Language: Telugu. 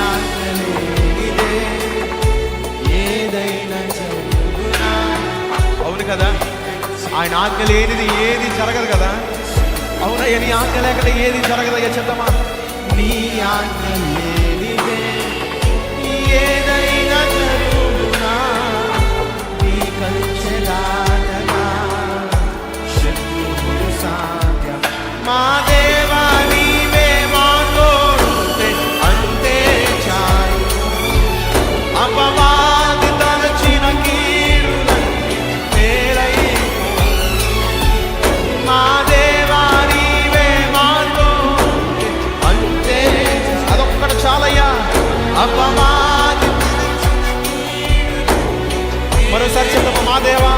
ఆజ్ఞలేనిదే ఏదైనా జరుగునా. అవును కదా, ఆయన ఆజ్ఞ లేనిది ఏది జరగదు కదా. అవునయ్య, నీ ఆజ్ఞ లేకపోతే ఏది జరగదయ్యా. చెప్తామా? నీ ఆజ్ఞ లేనిదే ఏదైనా జరుగునా. నీ కంచెలాగా శత్రువులు సాధ్యం. మా దేవా నీవే మాతోడుంటే అంతే చాలు. అపవాది తలచిన కీడులన్నీ మేలైపో. మా దేవా నీవే మాతోడుంటే అంతే. అదొక్కటి చాలయ్యా. అపవాది మరోసారి చెప్తామా? మా దేవా